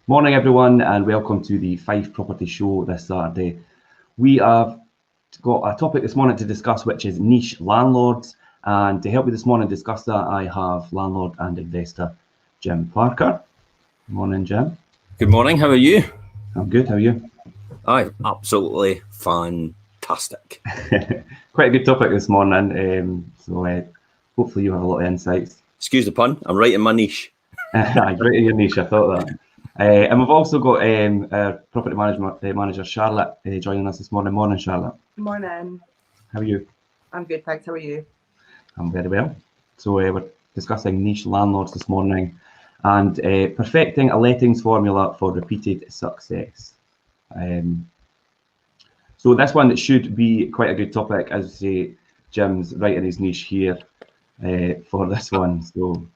Morning, everyone, and welcome to the Fife Property Show this Saturday. We have got a topic this morning to discuss, which is niche landlords. And to help me this morning discuss that, I have landlord and investor Jim Parker. Morning, Jim. Good morning. How are you? I'm good. How are you? I'm absolutely fantastic. Quite a good topic this morning. So hopefully you have a lot of insights. Excuse the pun. I'm right in my niche. Right in your niche. I thought that. And we've also got our property management manager, Charlotte, joining us this morning. Morning, Charlotte. Morning. How are you? I'm good, thanks. How are you? I'm very well. So we're discussing niche landlords this morning and perfecting a lettings formula for repeated success. So this one should be quite a good topic, as you say. Jim's right in his niche here for this one. So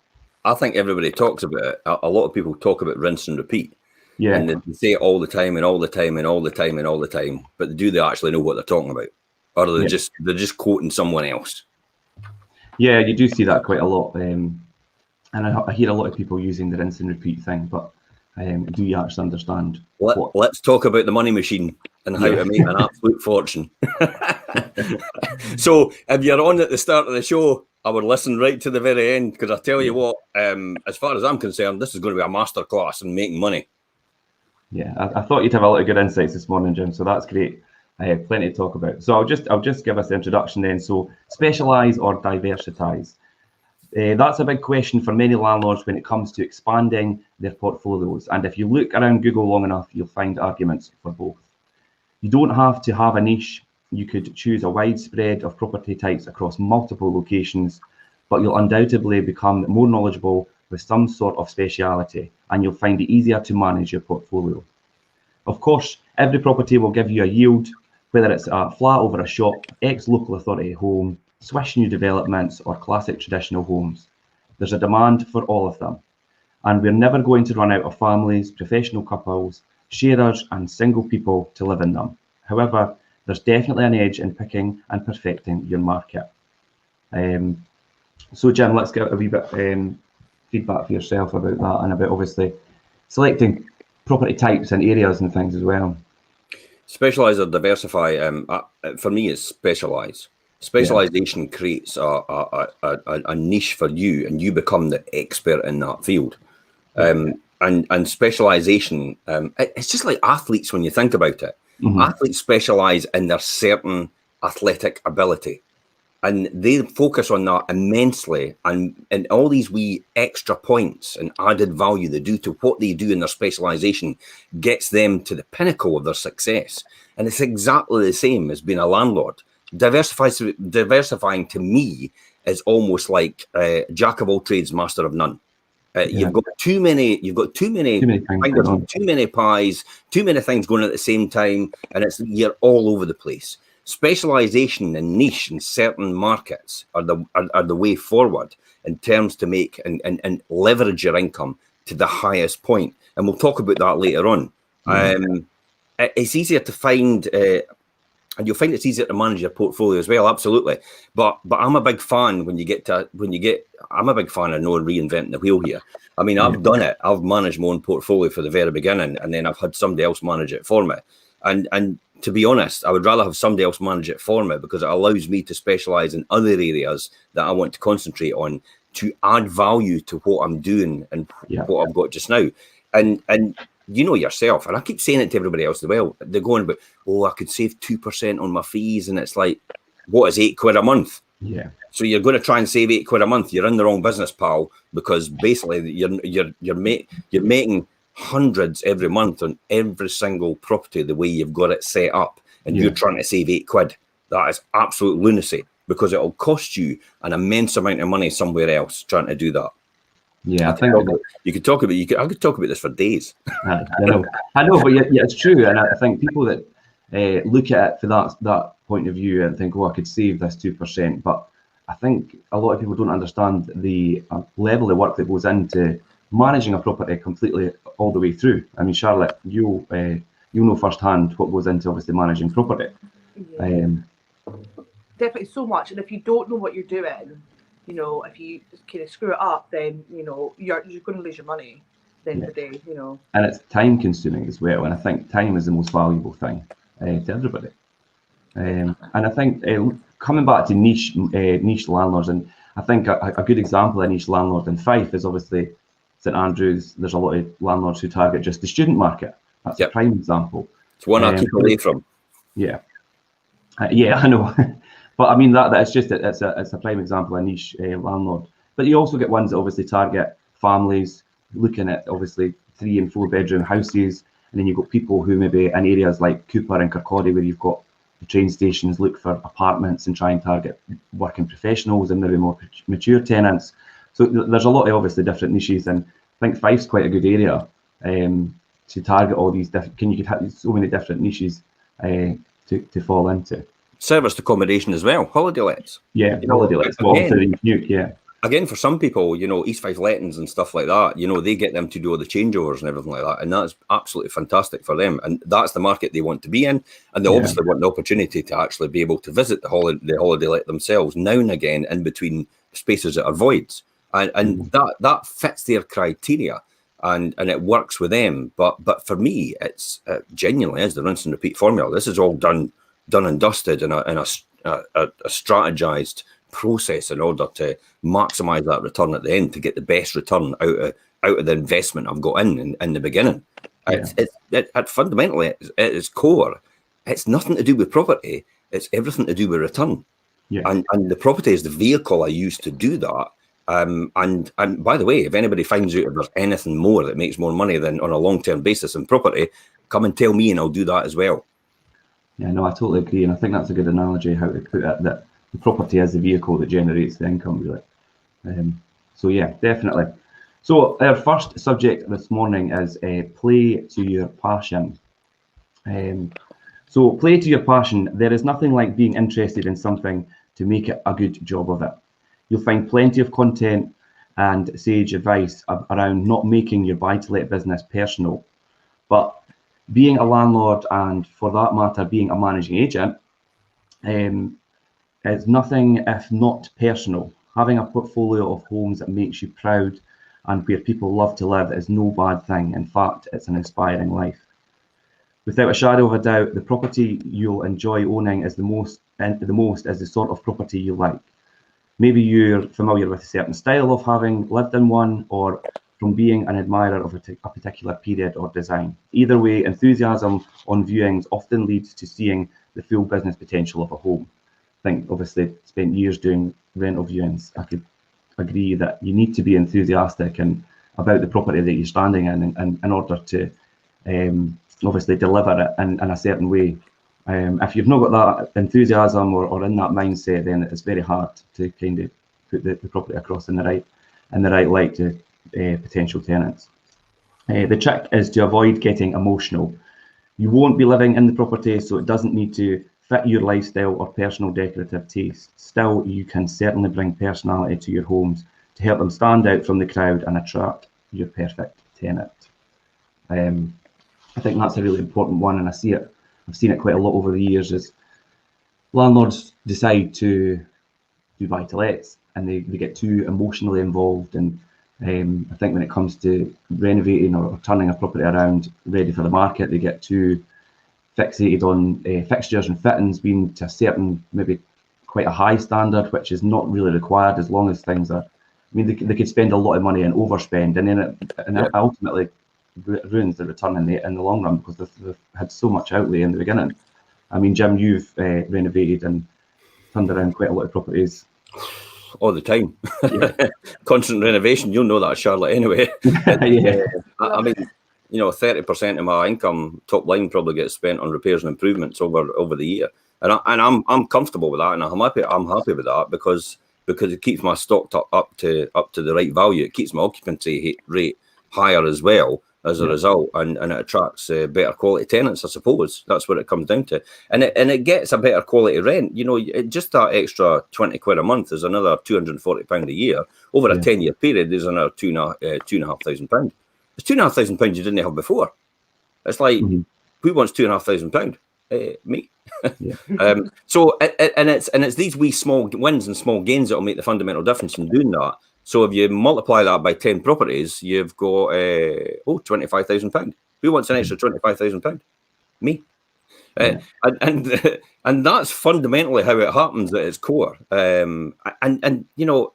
I think everybody talks about it. A lot of people talk about rinse and repeat. Yeah. And they say it all the time and all the time and all the time and all the time. But do they actually know what they're talking about? Or are they they're just quoting someone else? Yeah, you do see that quite a lot. And I hear a lot of people using the rinse and repeat thing, but do you actually understand? Let's talk about the money machine and how to make an absolute fortune. So if you're on at the start of the show, I would listen right to the very end, because I tell you what, as far as I'm concerned, this is going to be a masterclass in making money. Yeah, I thought you'd have a lot of good insights this morning, Jim, so that's great. I have plenty to talk about. So I'll just give us the introduction then. So specialise or diversify? That's a big question for many landlords when it comes to expanding their portfolios. And if you look around Google long enough, you'll find arguments for both. You don't have to have a niche. You could choose a wide spread of property types across multiple locations, but you'll undoubtedly become more knowledgeable with some sort of speciality, and you'll find it easier to manage your portfolio. Of course, every property will give you a yield, whether it's a flat over a shop, ex-local authority home, swish new developments, or classic traditional homes. There's a demand for all of them. And we're never going to run out of families, professional couples, sharers, and single people to live in them. However, there's definitely an edge in picking and perfecting your market. So Jim, let's get a wee bit feedback for yourself about that, and about obviously selecting property types and areas and things as well. Specialise or diversify, for me, is specialise. Specialisation creates a niche for you, and you become the expert in that field. And specialisation, it's just like athletes when you think about it. Athletes specialise in their certain athletic ability, and they focus on that immensely, and all these wee extra points and added value they do to what they do in their specialisation gets them to the pinnacle of their success. And it's exactly the same as being a landlord. Diversifying to me is almost like jack of all trades, master of none. You've got too many fingers, too many pies, too many things going on at the same time, and you're all over the place. Specialization and niche in certain markets are the way forward in terms to make and leverage your income to the highest point. And we'll talk about that later on. It's easier to find, and you'll find it's easier to manage your portfolio as well. Absolutely, but I'm a big fan I'm a big fan of no reinventing the wheel here. I mean, I've done it. I've managed my own portfolio for the very beginning, and then I've had somebody else manage it for me. And to be honest, I would rather have somebody else manage it for me, because it allows me to specialize in other areas that I want to concentrate on to add value to what I'm doing and what I've got just now. And you know yourself, and I keep saying it to everybody else as well. They're going about, I could save 2% on my fees, and it's like, what is £8 a month? Yeah. So you're going to try and save £8 a month. You're in the wrong business, pal, because basically you're making hundreds every month on every single property the way you've got it set up, and you're trying to save £8. That is absolute lunacy, because it'll cost you an immense amount of money somewhere else trying to do that. Yeah, I could talk about this for days. I know, but it's true, and I think people that look at it for that point of view and think, I could save this 2%, but I think a lot of people don't understand the level of work that goes into managing a property completely all the way through. I mean, Charlotte, you know firsthand what goes into obviously managing property. Definitely so much, and if you don't know what you're doing, if you kind of screw it up, then you're going to lose your money. the end of the day, And it's time consuming as well. And I think time is the most valuable thing to everybody. And I think coming back to niche landlords, and I think a good example of a niche landlord in Fife is obviously St Andrews. There's a lot of landlords who target just the student market. That's a prime example. It's one I keep away from. Yeah, I know. But I mean it's just it's a prime example of a niche landlord. But you also get ones that obviously target families, looking at obviously 3 and 4 bedroom houses, and then you've got people who maybe in areas like Cooper and Kirkcaldy where you've got the train stations, look for apartments and try and target working professionals and maybe more mature tenants. So there's a lot of obviously different niches, and I think Fife's quite a good area to target all these different. You could have so many different niches to fall into. Serviced accommodation as well, holiday lets. Yeah, holiday lets. Again, for some people, East Fife lettings and stuff like that, they get them to do all the changeovers and everything like that, and that's absolutely fantastic for them. And that's the market they want to be in, and they obviously want the opportunity to actually be able to visit the holiday let themselves now and again in between spaces that are voids, and that fits their criteria, and it works with them. But for me, it's genuinely is the rinse and repeat formula. This is all done and dusted in a strategized process in order to maximize that return at the end, to get the best return out of the investment I've got in the beginning. It fundamentally, at its core, it's nothing to do with property. It's everything to do with return. And the property is the vehicle I use to do that. And by the way, if anybody finds out if there's anything more that makes more money than on a long-term basis in property, come and tell me and I'll do that as well. Yeah, no, I totally agree. And I think that's a good analogy how to put it, that the property is the vehicle that generates the income, really. So yeah, definitely. So our first subject this morning is play to your passion. So play to your passion. There is nothing like being interested in something to make it a good job of it. You'll find plenty of content and sage advice around not making your buy-to-let business personal, but being a landlord, and for that matter, being a managing agent, is nothing if not personal. Having a portfolio of homes that makes you proud and where people love to live is no bad thing. In fact, it's an inspiring life. Without a shadow of a doubt, the property you'll enjoy owning is the most is the sort of property you like. Maybe you're familiar with a certain style of having lived in one, or from being an admirer of a particular period or design. Either way, enthusiasm on viewings often leads to seeing the full business potential of a home. I think obviously spent years doing rental viewings. I could agree that you need to be enthusiastic about the property that you're standing in order to obviously deliver it in a certain way. If you've not got that enthusiasm or in that mindset, then it's very hard to kind of put the property across in the right light to potential tenants. The trick is to avoid getting emotional. You won't be living in the property, so it doesn't need to fit your lifestyle or personal decorative taste. Still, you can certainly bring personality to your homes to help them stand out from the crowd and attract your perfect tenant. I think that's a really important one, and I've seen it quite a lot over the years, as landlords decide to do buy-to-lets and they get too emotionally involved. And I think when it comes to renovating or turning a property around ready for the market, they get too fixated on fixtures and fittings being to a certain, maybe quite a high standard, which is not really required as long as things are. I mean, they could spend a lot of money and overspend, and then it ultimately ruins the return in the long run, because they've had so much outlay in the beginning. I mean, Jim, you've renovated and turned around quite a lot of properties. All the time. Constant renovation. You'll know that, Charlotte, anyway. I mean, 30% of my income, top line, probably gets spent on repairs and improvements over the year, and I'm comfortable with that, and I'm happy with that because it keeps my stock up to the right value. It keeps my occupancy rate higher as well as a result, and it attracts better quality tenants. I suppose that's what it comes down to, and it gets a better quality rent. Just that extra 20 quid a month is another £240 a year over a 10-year period. There's another £2,500. It's £2,500 you didn't have before. It's like, who wants £2,500? Me. So it's these wee small wins and small gains that will make the fundamental difference in doing that. So if you multiply that by 10 properties, you've got £25,000. Who wants an extra £25,000? Me. And that's fundamentally how it happens at its core. And you know,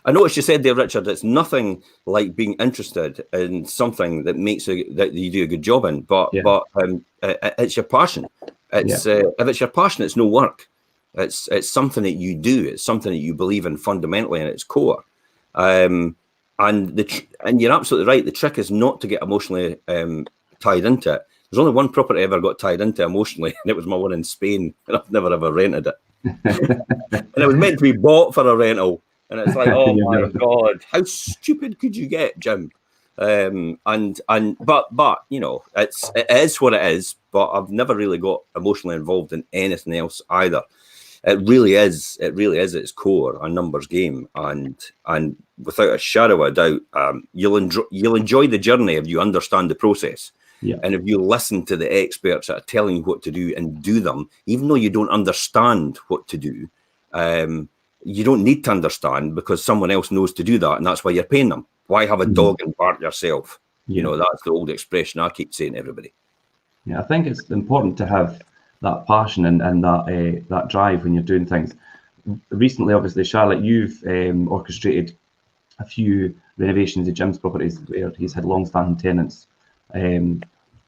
I noticed you said there, Richard, it's nothing like being interested in something that makes that you do a good job in, but it's your passion. It's if it's your passion, it's no work. It's something that you do. It's something that you believe in fundamentally in its core. And you're absolutely right. The trick is not to get emotionally tied into it. There's only one property I ever got tied into emotionally, and it was my one in Spain, and I've never ever rented it. And it was meant to be bought for a rental, and it's like, oh my God, how stupid could you get, Jim? But you know, it is what it is. But I've never really got emotionally involved in anything else either. It really is at its core a numbers game, and without a shadow of a doubt, you'll enjoy the journey if you understand the process. Yeah. And if you listen to the experts that are telling you what to do and do them, even though you don't understand what to do, you don't need to understand because someone else knows to do that, and that's why you're paying them. Why have a dog and bark yourself? Yeah. You know, that's the old expression I keep saying to everybody. Yeah, I think it's important to have that passion and that drive when you're doing things. Recently, obviously, Charlotte, you've orchestrated a few renovations of Jim's properties where he's had long-standing tenants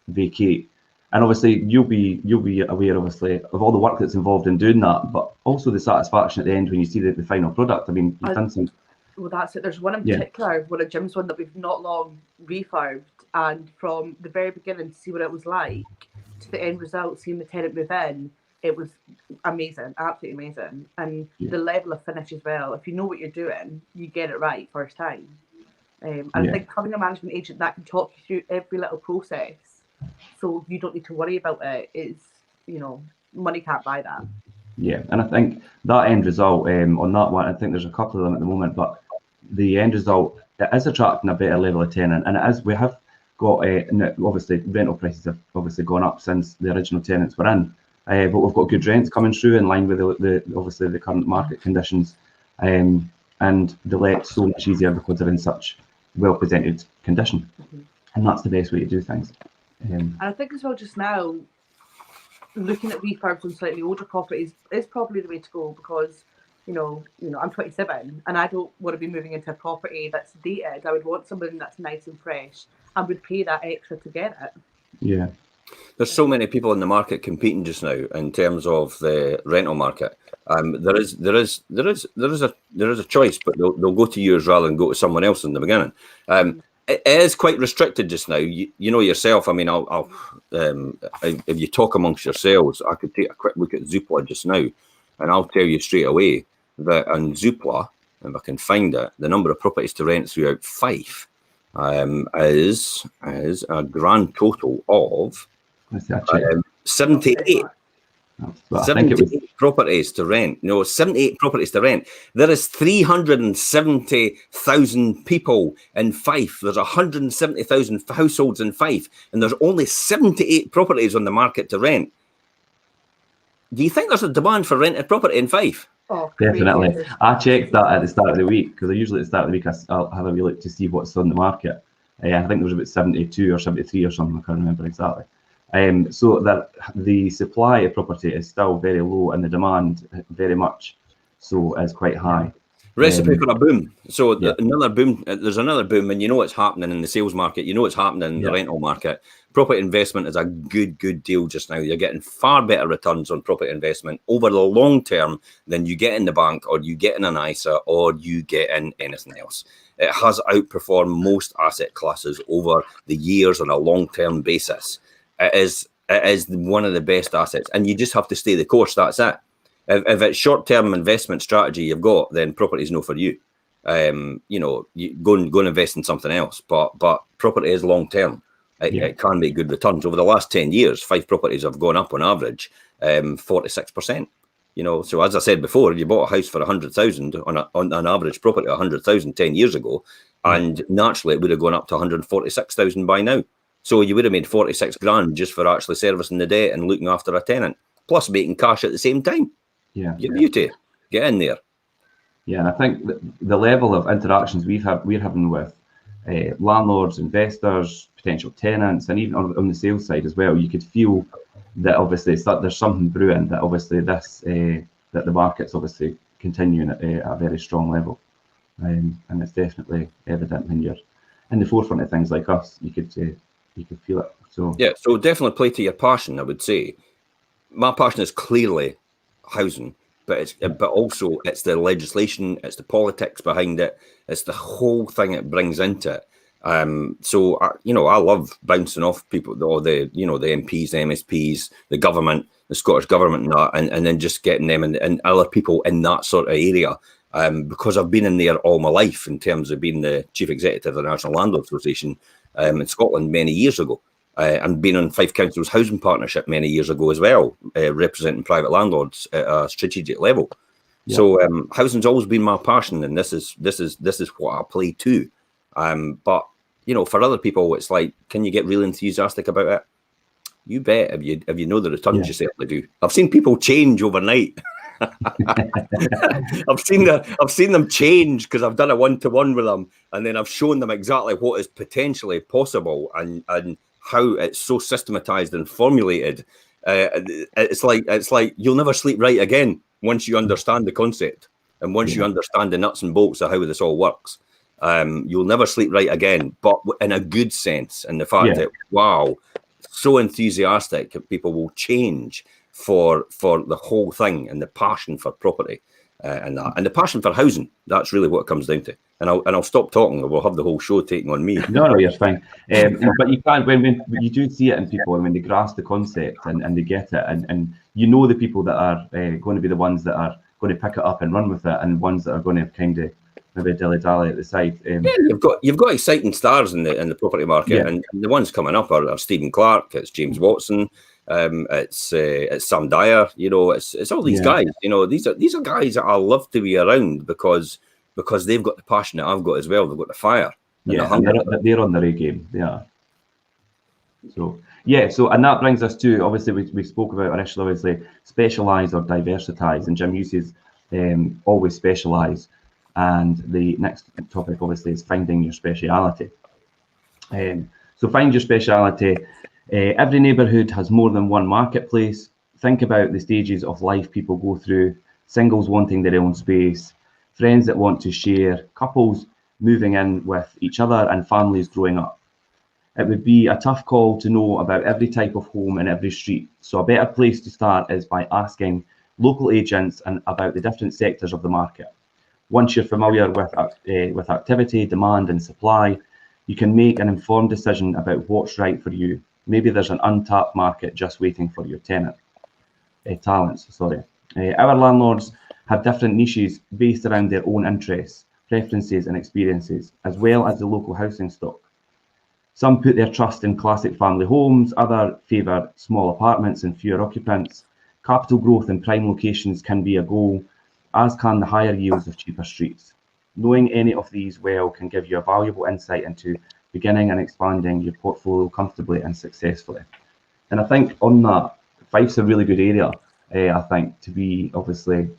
vacate, and obviously you'll be aware, obviously, of all the work that's involved in doing that, but also the satisfaction at the end when you see the final product. I mean, you've done some. Well, that's it. There's one in particular, one of Jim's one that we've not long refurbed, and from the very beginning to see what it was like to the end result, seeing the tenant move in, it was amazing, absolutely amazing. And the level of finish as well. If you know what you're doing, you get it right first time. And I think having a management agent that can talk you through every little process, so you don't need to worry about it, is, you know, money can't buy that. Yeah, and I think that end result on that one, I think there's a couple of them at the moment, but the end result, it is attracting a better level of tenant, and it is. We have got obviously rental prices have obviously gone up since the original tenants were in, but we've got good rents coming through in line with the obviously the current market conditions, and the let's so much easier because they're in such well presented condition, and that's the best way to do things. And I think as well, just now, looking at refurbs on slightly older properties is probably the way to go, because you know, I'm 27 and I don't want to be moving into a property that's dated. I would want something that's nice and fresh and would pay that extra to get it. Yeah. There's so many people in the market competing just now in terms of the rental market. There is a choice, but they'll go to yours rather than go to someone else in the beginning. It is quite restricted just now. You know yourself. I mean, I'll if you talk amongst yourselves, I could take a quick look at Zoopla just now, and I'll tell you straight away that on Zoopla, if I can find it, the number of properties to rent throughout Fife is a grand total of 78. 78 properties to rent. No, 78 properties to rent. There is 370,000 people in Fife. There's 170,000 households in Fife, and there's only 78 properties on the market to rent. Do you think there's a demand for rented property in Fife? Oh, definitely. Crazy. I checked that at the start of the week, because I usually at the start of the week I'll have a wee look to see what's on the market. I think there was about 72 or 73 or something. I can't remember exactly. So that the supply of property is still very low and the demand very much so is quite high. Recipe for a boom. So another boom. There's another boom, and you know what's happening in the sales market. You know what's happening in the rental market. Property investment is a good deal just now. You're getting far better returns on property investment over the long term than you get in the bank, or you get in an ISA, or you get in anything else. It has outperformed most asset classes over the years on a long-term basis. It is one of the best assets, and you just have to stay the course. That's it. If it's short-term investment strategy you've got, then property is no for you. You know, you go and invest in something else. But property is long-term. It can make good returns. Over the last 10 years, 5 properties have gone up on average 46%. You know, so as I said before, you bought a house for 100,000 on an average property, 100,000 10 years ago, and naturally it would have gone up to 146,000 by now. So you would have made 46 grand just for actually servicing the debt and looking after a tenant, plus making cash at the same time. Yeah. Your beauty. Get in there. Yeah, and I think the level of interactions we're having with landlords, investors, potential tenants, and even on the sales side as well, you could feel that obviously there's something brewing. That obviously that the market's obviously continuing at a very strong level, and it's definitely evident when you're in the forefront of things like us. You could feel it. So yeah, so definitely play to your passion. I would say my passion is clearly housing. But also it's the legislation, it's the politics behind it, it's the whole thing it brings into it. So I love bouncing off people, or the MPs, the MSPs, the government, the Scottish government, and then just getting them and other people in that sort of area. Because I've been in there all my life in terms of being the chief executive of the National Landlords Association in Scotland many years ago. And been on Fife Council's housing partnership many years ago as well, representing private landlords at a strategic level. Yeah. So housing's always been my passion, and this is what I play to. But for other people, it's like, can you get really enthusiastic about it? You bet, if you know the returns, you certainly do. I've seen people change overnight. I've seen them change because I've done a one-to-one with them, and then I've shown them exactly what is potentially possible and how it's so systematized and formulated. It's like you'll never sleep right again once you understand the concept and once you understand the nuts and bolts of how this all works. You'll never sleep right again, but in a good sense. And the fact that, wow, so enthusiastic that people will change for the whole thing, and the passion for property and the passion for housing. That's really what it comes down to. And I'll stop talking, or we'll have the whole show taking on me. No, you're fine. But you can't, when you do see it in people, and when they grasp the concept and they get it, and the people that are going to be the ones that are going to pick it up and run with it, and ones that are going to kind of maybe dilly-dally at the side. You've got exciting stars in the property market, and the ones coming up are Stephen Clark, it's James Watson, it's Sam Dyer. It's all these guys. These are guys that I love to be around because they've got the passion that I've got as well. They've got the fire. And they're on their A game. They are. So and that brings us to, obviously we spoke about initially, obviously specialise or diversify, and Jim uses always specialise. And the next topic, obviously, is finding your speciality. So find your speciality. Every neighbourhood has more than one marketplace. Think about the stages of life people go through: singles wanting their own space, friends that want to share, couples moving in with each other, and families growing up. It would be a tough call to know about every type of home in every street. So a better place to start is by asking local agents and about the different sectors of the market. Once you're familiar with activity, demand, and supply, you can make an informed decision about what's right for you. Maybe there's an untapped market just waiting for your talents. Our landlords have different niches based around their own interests, preferences, and experiences, as well as the local housing stock. Some put their trust in classic family homes, others favour small apartments and fewer occupants. Capital growth in prime locations can be a goal, as can the higher yields of cheaper streets. Knowing any of these well can give you a valuable insight into beginning and expanding your portfolio comfortably and successfully. And I think on that, Fife's a really good area, I think, to be obviously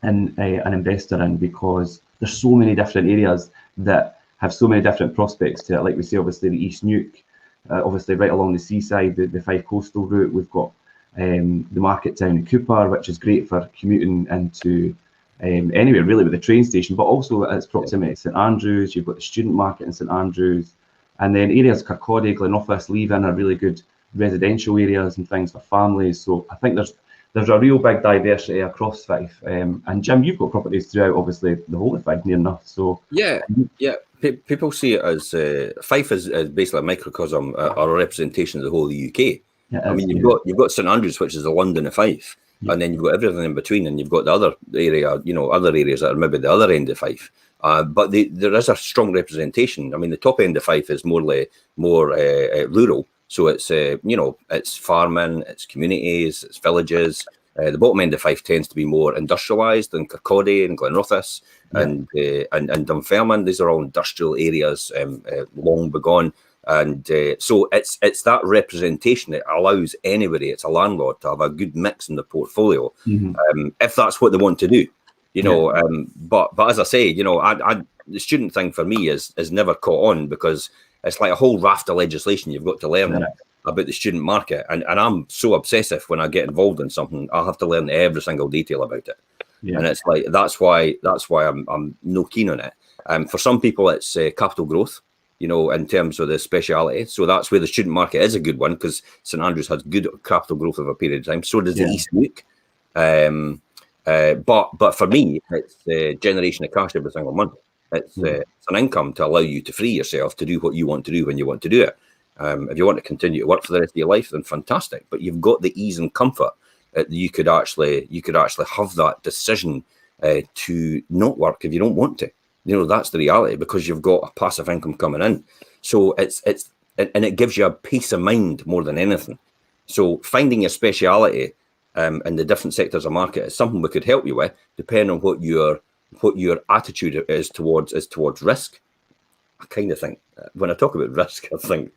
an investor in, because there's so many different areas that have so many different prospects to it. Like we say, obviously the East Nuke, obviously right along the seaside, the Fife coastal route. We've got the market town in Cooper, which is great for commuting into anywhere really with the train station, but also its proximity to St Andrews. You've got the student market in St Andrews, and then areas Kirkcaldy, Glenoffice, Leven are really good residential areas and things for families. So I think there's a real big diversity across Fife. And Jim, you've got properties throughout obviously the whole of Fife near enough. So people see it as Fife is basically a microcosm or a representation of the whole of the UK. I mean, you've got St Andrews, which is the London of Fife, and then you've got everything in between, and you've got the other area, other areas that are maybe the other end of Fife. But there is a strong representation. I mean, the top end of Fife is more rural, so it's it's farming, it's communities, it's villages. The bottom end of Fife tends to be more industrialised than Kirkcaldy and Glenrothes and Dunfermline. These are all industrial areas, long begone. And so it's that representation that allows anybody, it's a landlord, to have a good mix in the portfolio, if that's what they want to do. you know. But as I say, you know, the student thing for me is never caught on, because it's like a whole raft of legislation you've got to learn about the student market, and I'm so obsessive when I get involved in something. I have to learn every single detail about it, and it's like that's why I'm no keen on it. For some people, it's capital growth, you know, in terms of the speciality. So that's where the student market is a good one, because St Andrews has good capital growth over a period of time. So does the East Nuke. But for me, it's generation of cash every single month. It's an income to allow you to free yourself to do what you want to do when you want to do it. If you want to continue to work for the rest of your life, then fantastic. But you've got the ease and comfort that you could actually have that decision to not work if you don't want to. You know, that's the reality, because you've got a passive income coming in. So and it gives you a peace of mind more than anything. So finding your speciality in the different sectors of market is something we could help you with, depending on what your attitude is towards risk. I kind of think, when I talk about risk, I think,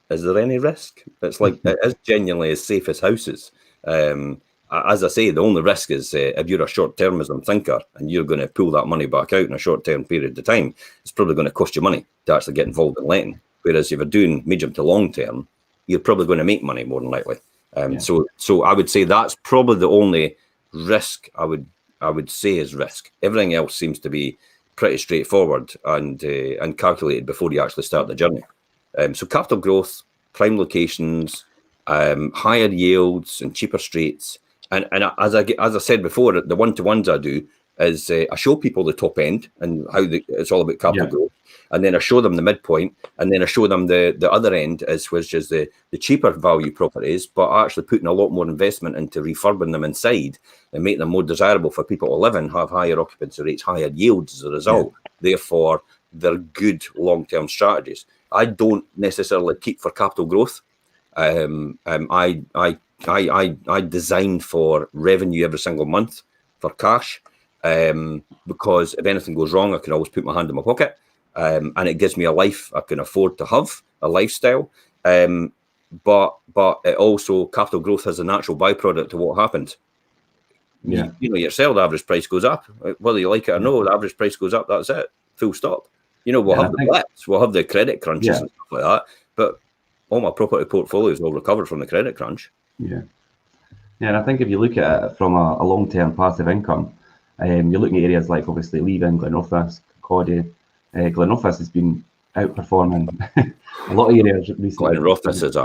is there any risk? It's like, it is genuinely as safe as houses. As I say, the only risk is if you're a short-termism thinker and you're going to pull that money back out in a short-term period of time, it's probably going to cost you money to actually get involved in letting. Whereas if you're doing medium to long-term, you're probably going to make money more than likely. So I would say that's probably the only risk I would say is risk. Everything else seems to be pretty straightforward and calculated before you actually start the journey. So capital growth, prime locations, higher yields and cheaper streets. And as I said before, the one-to-ones I do is I show people the top end and how it's all about capital growth. And then I show them the midpoint, and then I show them the other end, which is the cheaper value properties, but actually putting a lot more investment into refurbing them inside and make them more desirable for people to live in, have higher occupancy rates, higher yields as a result. Therefore, they're good long-term strategies. I don't necessarily keep for capital growth. I design for revenue every single month for cash, because if anything goes wrong, I can always put my hand in my pocket. And it gives me a life I can afford to have, a lifestyle. But it also, capital growth has a natural byproduct to what happens. You know yourself, the average price goes up. Whether you like it or no, the average price goes up, that's it. Full stop. You know, we'll have the blips, we'll have the credit crunches and stuff like that. But all my property portfolios will recover from the credit crunch. Yeah, and I think if you look at it from a long-term passive income, you're looking at areas like, obviously, Leaving, Glenrothes, Cawdey. Glenrothes has been outperforming a lot of areas recently. Glenrothes is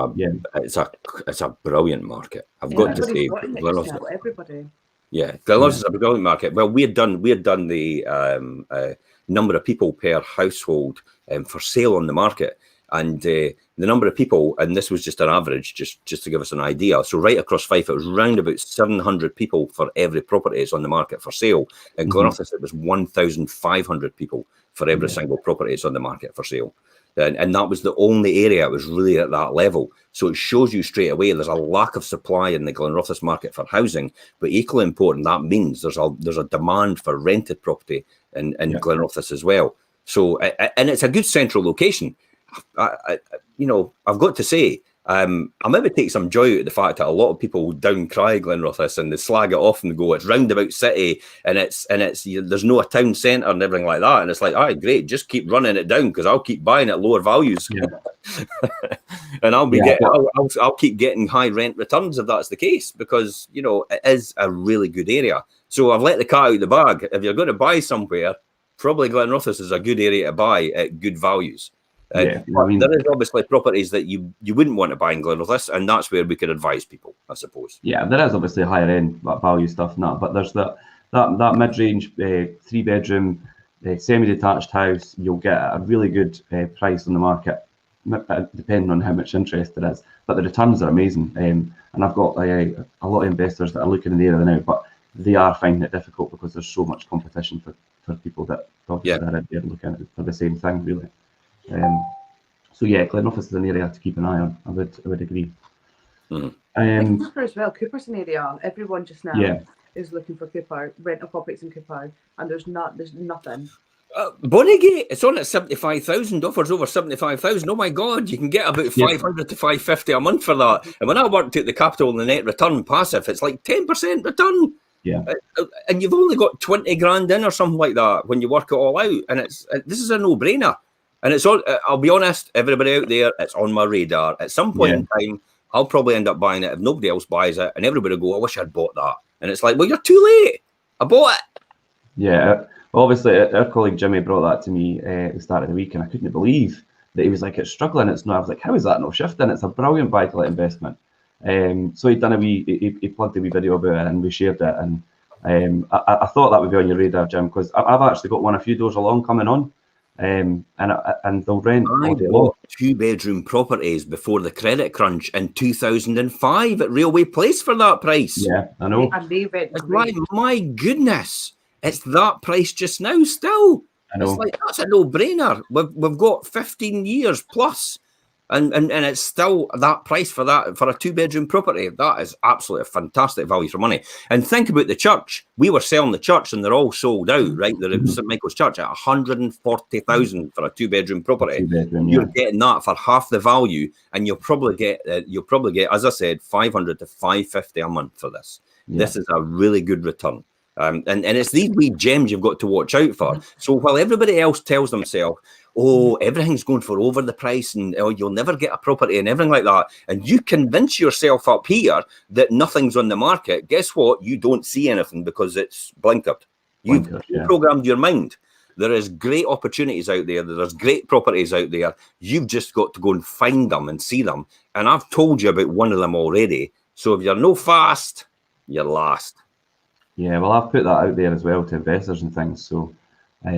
it's a brilliant market. I've got to say, Glenrothes. Everybody. Yeah, Glenrothes is a brilliant market. Well, we had done the number of people per household for sale on the market, and the number of people, and this was just an average, just to give us an idea. So right across Fife, it was round about 700 people for every property is on the market for sale. In Glenrothes, it was 1,500 people for every single property is on the market for sale. And that was the only area it was really at that level. So it shows you straight away there's a lack of supply in the Glenrothes market for housing, but equally important, that means there's a demand for rented property in Glenrothes as well. So, and it's a good central location. I've got to say, I maybe take some joy out of the fact that a lot of people down-cry Glenrothes and they slag it off and go, it's roundabout city and it's there's no a town centre and everything like that. And it's like, all right, great, just keep running it down because I'll keep buying at lower values. And I'll keep getting high rent returns if that's the case, because it is a really good area. So I've let the cat out of the bag. If you're going to buy somewhere, probably Glenrothes is a good area to buy at good values. There is obviously properties that you wouldn't want to buy in Glenrothes, and that's where we could advise people, I suppose. Yeah, there is obviously higher end value stuff and that, but there's that mid-range 3-bedroom semi-detached house. You'll get a really good price on the market, depending on how much interest there is. But the returns are amazing, and I've got a lot of investors that are looking in the area now, but they are finding it difficult because there's so much competition for people that obviously are out there looking for the same thing, really. So yeah, Glenrothes is an area to keep an eye on. I would agree. Cooper as well. Cooper's an area. Everyone just now is looking for Cooper, rental properties in Cooper, and there's nothing. Bonnygate, it's on at 75,000. Offers over 75,000. Oh my God, you can get about 500 to 550 a month for that. And when I worked at the capital and the net return passive, it's like 10% return. Yeah. And you've only got 20 grand in or something like that when you work it all out. And this is a no-brainer. And it's all, I'll be honest, everybody out there, it's on my radar. At some point in time, I'll probably end up buying it if nobody else buys it. And everybody will go, I wish I'd bought that. And it's like, well, you're too late. I bought it. Yeah. Obviously, our colleague Jimmy brought that to me at the start of the week, and I couldn't believe that he was like, it's struggling. It's not. I was like, how is that not shifting? It's a brilliant buy-to-let investment. So he'd done he plugged a wee video about it, and we shared it. And I thought that would be on your radar, Jim, because I've actually got a few doors along coming on. And they'll rent all day long. 2-bedroom properties before the credit crunch in 2005 at Railway Place for that price. Yeah, I know. And they rent my goodness, it's that price just now still. I know. It's like, that's a no-brainer. We've got 15 years plus, and it's still that price for a 2-bedroom property. That is absolutely a fantastic value for money. And think about the church. We were selling the church, and they're all sold out, right? They're at St Michael's Church at 140,000 for a 2-bedroom property. You're getting that for half the value, and you'll probably get, as I said, 500 to 550 a month for this. Yeah. This is a really good return. And it's these wee gems you've got to watch out for. So while everybody else tells themselves, oh, everything's going for over the price and you'll never get a property and everything like that, and you convince yourself up here that nothing's on the market, guess what? You don't see anything because it's blinkered. You've programmed your mind. There is great opportunities out there. There's great properties out there. You've just got to go and find them and see them. And I've told you about one of them already. So if you're no fast, you're last. Yeah, well, I've put that out there as well to investors and things, so I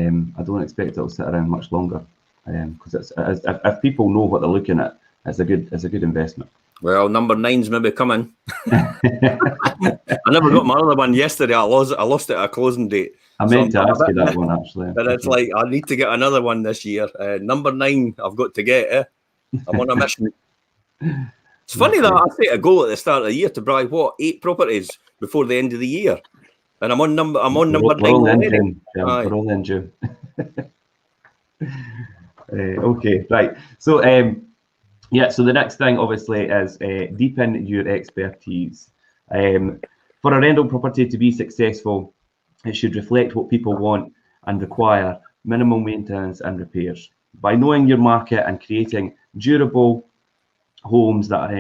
don't expect it'll sit around much longer. Because if people know what they're looking at, it's a good investment. Well, number 9's maybe coming. I never got my other one yesterday. I lost it at a closing date. I meant to ask you that one actually, but it's like I need to get another one this year. Number 9, I've got to get. I'm on a mission. It's funny that I set a goal at the start of the year to buy 8 properties before the end of the year. And I'm on number 9 already. We're all in June. Okay, right. So, so the next thing obviously is deepen your expertise. For a rental property to be successful, it should reflect what people want and require minimum maintenance and repairs. By knowing your market and creating durable homes that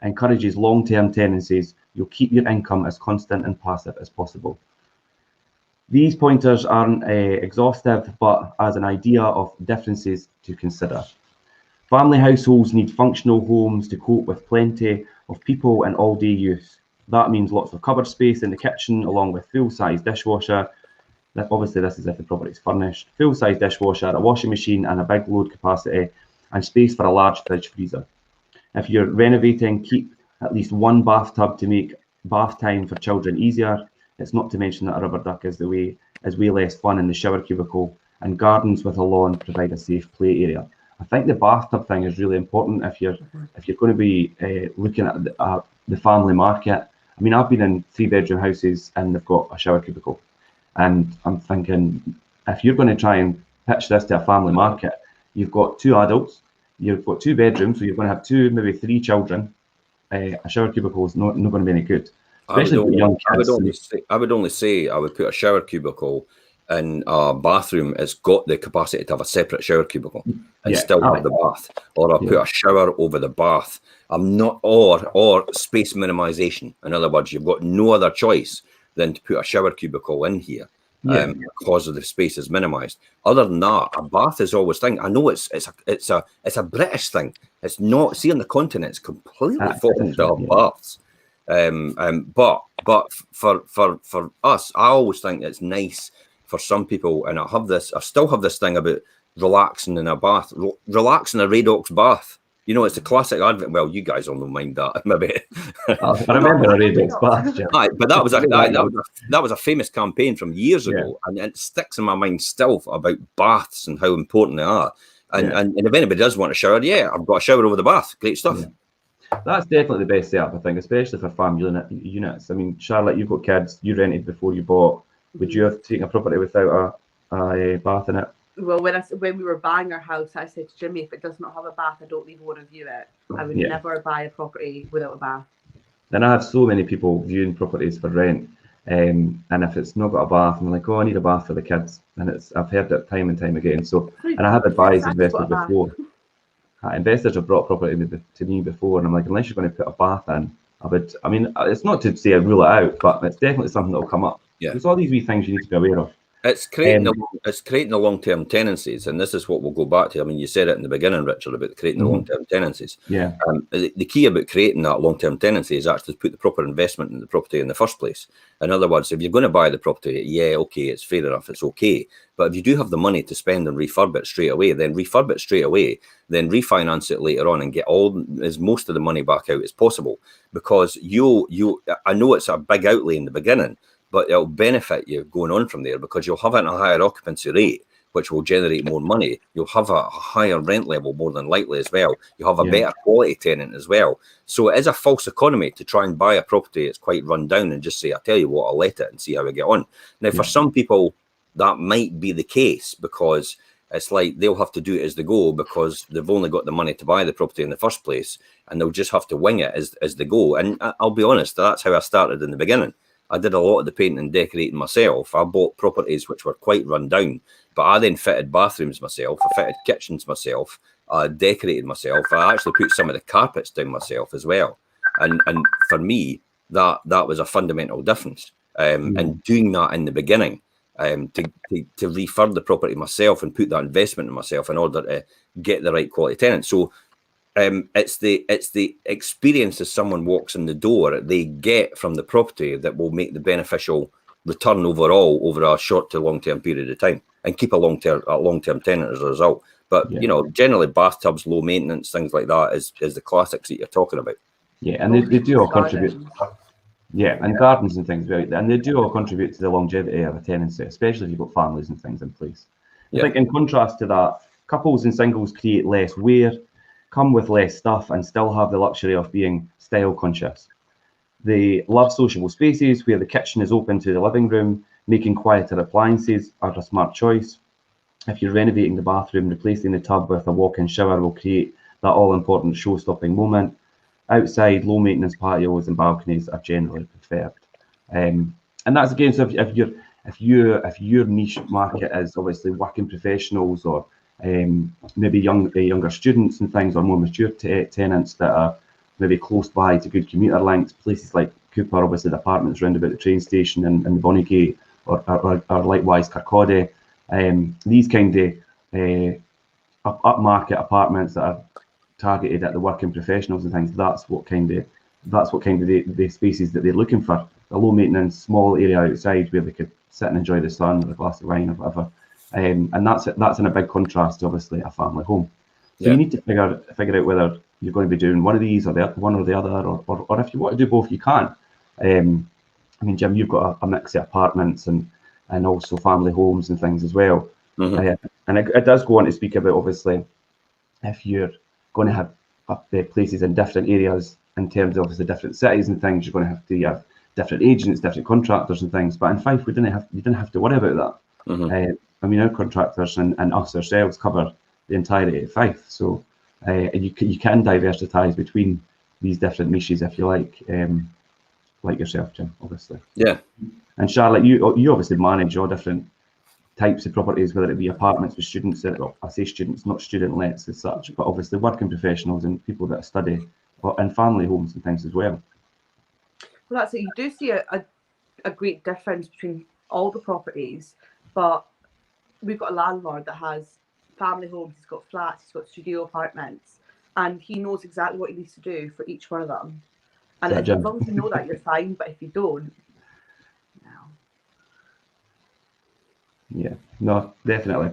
encourages long-term tenancies, you'll keep your income as constant and passive as possible. These pointers aren't exhaustive, but as an idea of differences to consider. Family households need functional homes to cope with plenty of people and all-day use. That means lots of cupboard space in the kitchen, along with full-size dishwasher. Obviously, this is if the property is furnished. Full-size dishwasher, a washing machine, and a big load capacity, and space for a large fridge freezer. If you're renovating, keep at least one bathtub to make bath time for children easier. It's not to mention that a rubber duck is way less fun in the shower cubicle, and gardens with a lawn provide a safe play area. I think the bathtub thing is really important if you're going to be looking at the family market. I mean, I've been in 3-bedroom houses and they've got a shower cubicle, and I'm thinking if you're going to try and pitch this to a family market, you've got 2 adults. You've got 2 bedrooms, so you're going to have 2, maybe 3 children. A shower cubicle is not going to be any good, especially with young kids. I would only say I would put a shower cubicle in a bathroom. It's got the capacity to have a separate shower cubicle and still have the bath, or I'll put a shower over the bath. I'm not, or space minimization. In other words, you've got no other choice than to put a shower cubicle in here. Because of the space is minimized. Other than that, a bath is always thing. I know it's a British thing. It's not. See, on the continent, it's completely foreign to have baths. But for us, I always think it's nice for some people, and I still have this thing about relaxing in a bath, relax in a Radox bath. You know, it's a classic advert. Well, you guys all don't mind that, maybe. I remember a Radox bath, Jim. But that was a famous campaign from years ago, and it sticks in my mind still about baths and how important they are. And if anybody does want a shower, I've got a shower over the bath. Great stuff. Yeah. That's definitely the best setup, I think, especially for family units. I mean, Charlotte, you've got kids. You rented before you bought. Would you have taken a property without a bath in it? Well, when we were buying our house, I said to Jimmy, if it does not have a bath, I don't even want to view it. I would never buy a property without a bath. And I have so many people viewing properties for rent, And if it's not got a bath, I'm like, oh, I need a bath for the kids. And I've heard that time and time again. So, and I have advised investors before. Investors have brought property to me before, and I'm like, unless you're going to put a bath in, I mean, it's not to say I rule it out, but it's definitely something that will come up. Yeah. There's all these wee things you need to be aware of. It's creating the long-term tenancies, and this is what we'll go back to. I mean, you said it in the beginning, Richard, about creating the long-term tenancies. Yeah. The key about creating that long-term tenancy is actually to put the proper investment in the property in the first place. In other words, if you're going to buy the property, yeah, okay, it's fair enough, it's okay. But if you do have the money to spend and refurb it straight away, then refurb it straight away, then refinance it later on and get most of the money back out as possible. Because I know it's a big outlay in the beginning, but it'll benefit you going on from there, because you'll have it in a higher occupancy rate, which will generate more money. You'll have a higher rent level more than likely as well. You'll have a better quality tenant as well. So it is a false economy to try and buy a property that's quite run down and just say, I tell you what, I'll let it and see how we get on. Now, for some people, that might be the case, because it's like they'll have to do it as they go, because they've only got the money to buy the property in the first place, and they'll just have to wing it as they go. And I'll be honest, that's how I started in the beginning. I did a lot of the painting and decorating myself. I bought properties which were quite run down, but I then fitted bathrooms myself. I fitted kitchens myself. I decorated myself. I actually put some of the carpets down myself as well. And for me, that was a fundamental difference. And doing that in the beginning, to refurb the property myself and put that investment in myself in order to get the right quality tenant. So it's the experience as someone walks in the door they get from the property that will make the beneficial return overall over a short to long-term period of time, and keep a long-term tenant as a result. But you know, generally bathtubs, low maintenance, things like that is the classics that you're talking about. Yeah, and they do all contribute. Yeah, and gardens and things, and they do all contribute to the longevity of a tenancy, especially if you've got families and things in place. I think in contrast to that, couples and singles create less wear, come with less stuff, and still have the luxury of being style conscious. They love sociable spaces where the kitchen is open to the living room. Making quieter appliances are a smart choice. If you're renovating the bathroom, replacing the tub with a walk-in shower will create that all-important show-stopping moment. Outside, low-maintenance patios and balconies are generally preferred. And that's again, so if your niche market is obviously working professionals, or maybe younger students and things, or more mature tenants that are maybe close by to good commuter links, places like Cooper, obviously the apartments round about the train station and Bonnygate, or likewise Kirkcaldy, these kind of upmarket apartments that are targeted at the working professionals and things. That's what kind of the spaces that they're looking for. A low maintenance, small area outside where they could sit and enjoy the sun with a glass of wine or whatever. And that's in a big contrast to obviously a family home. So you need to figure out whether you're going to be doing one of these or one or the other, or if you want to do both, you can. I mean, Jim, you've got a mix of apartments and also family homes and things as well. And it does go on to speak about, obviously, if you're going to have places in different areas in terms of obviously different cities and things, you're going to have different agents, different contractors and things. But in Fife, you didn't have to worry about that. I mean, our contractors and us ourselves cover the entirety of Fife, so you can diversify between these different niches if you like yourself, Jim, obviously. Yeah. And Charlotte, you obviously manage all different types of properties, whether it be apartments with students, well, I say students, not student lets as such, but obviously working professionals and people that study, and family homes and things as well. Well, that's it. You do see a great difference between all the properties, but we've got a landlord that has family homes, he's got flats, he's got studio apartments, and he knows exactly what he needs to do for each one of them. And as long as you know that, you're fine, but if you don't, no. Yeah, no, definitely.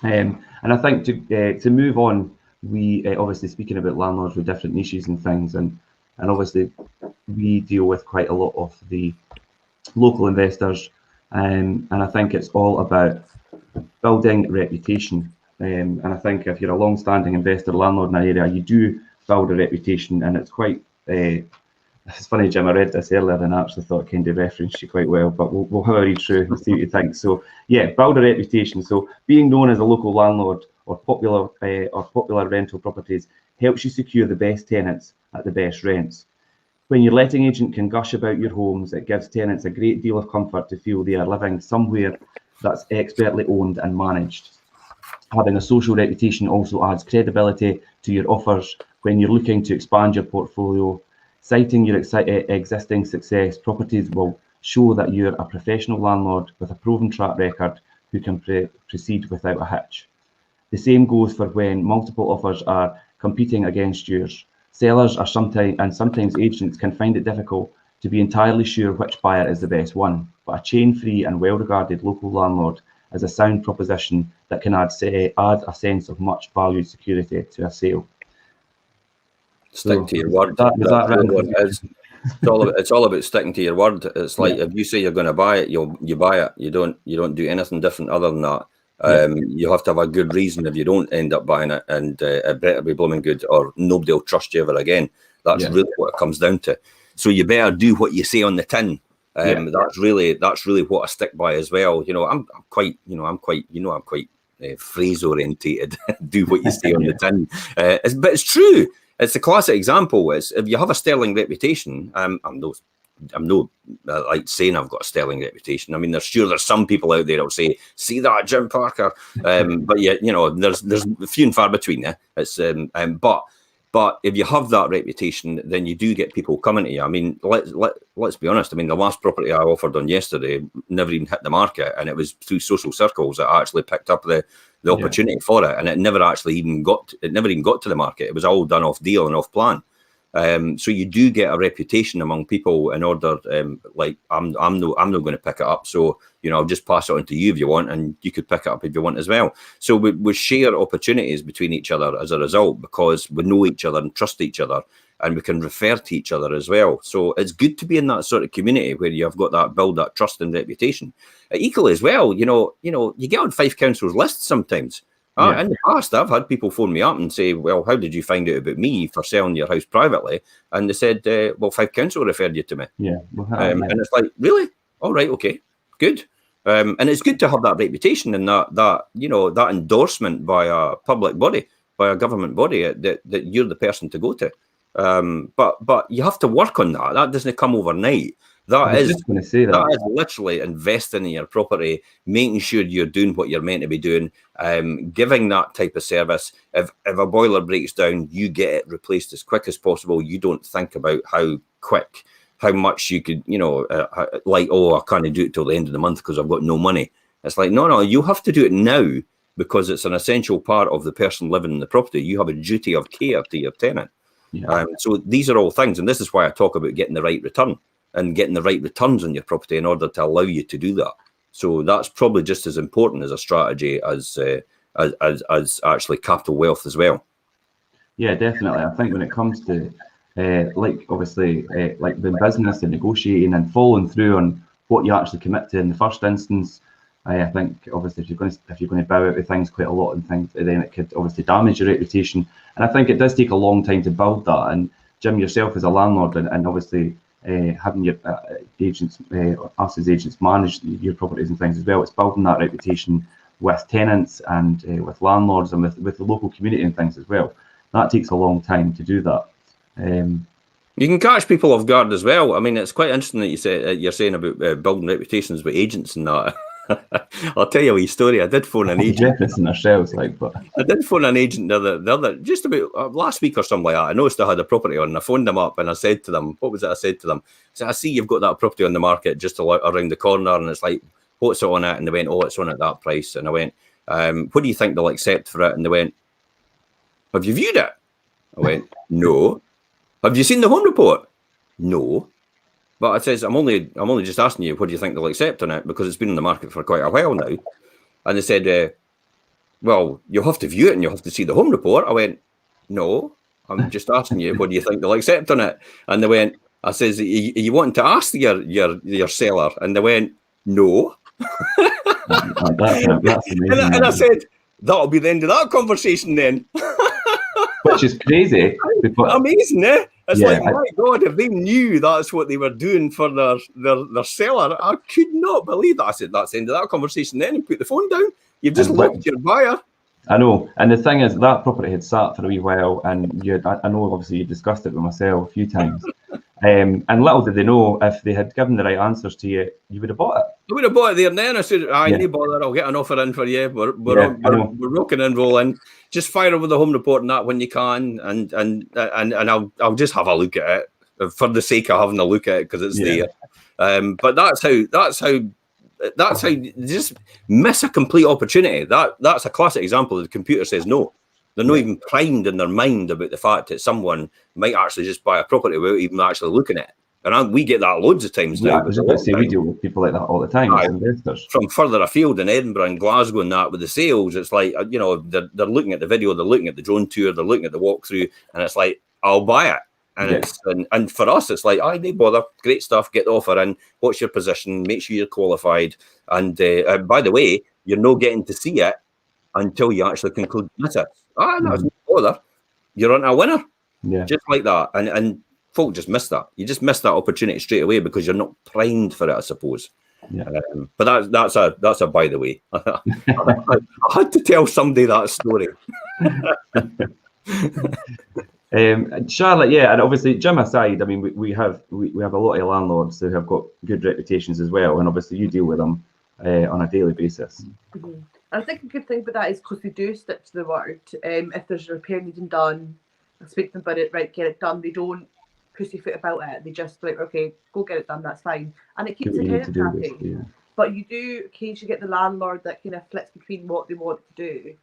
And I think to move on, we obviously speaking about landlords with different niches and things, and obviously we deal with quite a lot of the local investors, and I think it's all about building reputation. And I think if you're a long-standing investor landlord in an area, you do build a reputation, and it's quite. It's funny, Jim, I read this earlier and I actually thought it kind of referenced you quite well, but we'll have a read through and see what you think. So yeah, build a reputation. So being known as a local landlord or popular rental properties helps you secure the best tenants at the best rents. When your letting agent can gush about your homes, it gives tenants a great deal of comfort to feel they are living somewhere that's expertly owned and managed. Having a social reputation also adds credibility to your offers when you're looking to expand your portfolio. Citing your existing success, properties will show that you're a professional landlord with a proven track record who can proceed without a hitch. The same goes for when multiple offers are competing against yours. Sellers are sometimes agents can find it difficult to be entirely sure which buyer is the best one, but a chain-free and well-regarded local landlord is a sound proposition that can add a sense of much valued security to a sale. Stick to your word. It's all about sticking to your word. It's like if you say you're going to buy it, you buy it. You don't do anything different other than that. You have to have a good reason if you don't end up buying it, and it better be blooming good, or nobody will trust you ever again. That's really what it comes down to. So you better do what you say on the tin. That's really what I stick by as well. I'm quite phrase orientated. Do what you say on the tin. But it's true. It's a classic example. Is if you have a sterling reputation. I'm no like saying I've got a sterling reputation. I mean, there's some people out there that'll say, "See that, Jim Parker," but there's few and far between. It's but if you have that reputation, then you do get people coming to you. I mean, let's be honest. I mean, the last property I offered on yesterday never even hit the market, and it was through social circles that I actually picked up the opportunity for it, and it never even got to the market. It was all done off deal and off plan. So you do get a reputation among people in order, like I'm not going to pick it up. So, I'll just pass it on to you if you want, and you could pick it up if you want as well. So we share opportunities between each other as a result, because we know each other and trust each other, and we can refer to each other as well. So it's good to be in that sort of community where you've got build that trust and reputation. Equally as well, you get on Fife Council's lists sometimes. In the past, I've had people phone me up and say, "Well, how did you find out about me for selling your house privately?" And they said, "Well, Fife Council referred you to me." And it's like, really? All right, okay, good. And it's good to have that reputation and that endorsement by a public body, by a government body, that you're the person to go to. But you have to work on that. That doesn't come overnight. That is literally investing in your property, making sure you're doing what you're meant to be doing, giving that type of service. If a boiler breaks down, you get it replaced as quick as possible. You don't think about how much you could, I can't do it till the end of the month because I've got no money. It's like, no, you have to do it now, because it's an essential part of the person living in the property. You have a duty of care to your tenant. So these are all things, and this is why I talk about getting the right return and getting the right returns on your property in order to allow you to do that. So that's probably just as important as a strategy as actually capital wealth as well. Yeah, definitely. I think when it comes to like the business and negotiating and following through on what you actually commit to in the first instance, I think obviously if you're going to bow out with things quite a lot and things, then it could obviously damage your reputation. And I think it does take a long time to build that. And Jim, yourself as a landlord, and obviously having your agents, us as agents, manage your properties and things as well. It's building that reputation with tenants and with landlords and with the local community and things as well. That takes a long time to do that. You can catch people off guard as well. I mean, it's quite interesting that you're saying about building reputations with agents and that. I'll tell you a wee story. I did phone an agent. I did phone an agent the other just about last week or something like that. I noticed I had a property on, and I phoned them up and I said to them, what was it I said to them? I said, I see you've got that property on the market just around the corner, and it's like, what's it on it? And they went, oh, it's on at that price. And I went, what do you think they'll accept for it? And they went, have you viewed it? I went, no. Have you seen the home report? No. But I says, I'm only just asking you, what do you think they'll accept on it? Because it's been on the market for quite a while now. And they said, well, you'll have to view it and you'll have to see the home report. I went, no, I'm just asking you, what do you think they'll accept on it? And they went, I says, you wanting to ask your seller? And they went, no. That's amazing, and I said, that'll be the end of that conversation then. Which is crazy. Amazing, eh? It's my God, if they knew that's what they were doing for their seller, I could not believe that. I said, that's the end of that conversation then, and put the phone down. You've just locked your buyer. I know. And the thing is, that property had sat for a wee while, and I know obviously you discussed it with myself a few times. And little did they know, if they had given the right answers to you, you would have bought it. I would have bought it there and then. I said, no bother, I'll get an offer in for you. We're rocking and rolling. Just fire over the home report and that when you can, and I'll just have a look at it for the sake of having a look at it because it's there. But that's how you just miss a complete opportunity. That's a classic example. The computer says no. They're not even primed in their mind about the fact that someone might actually just buy a property without even actually looking at it. And we get that loads of times now. We deal with people like that all the time, investors. From further afield in Edinburgh and Glasgow and that with the sales, it's like, they're looking at the video, they're looking at the drone tour, they're looking at the walkthrough, and it's like, I'll buy it. And and for us, it's like, no bother, great stuff, get the offer in, what's your position, make sure you're qualified. And by the way, you're not getting to see it until you actually conclude business. No, it's no bother. You're on a winner. Yeah. Just like that. And folk just miss that. You just miss that opportunity straight away because you're not primed for it, I suppose. Yeah. But that's a by the way. I had to tell somebody that story. Charlotte, and obviously Jim aside, I mean, we have a lot of landlords who have got good reputations as well, and obviously you deal with them on a daily basis. Mm-hmm. I think a good thing about that is because they do stick to the word. If there's a repair needing done, I speak to them about it, right, get it done. They don't pussyfoot about it. They just like, okay, go get it done, that's fine. And it keeps the tenant happy. But you do occasionally get the landlord that kind of flips between what they want to do.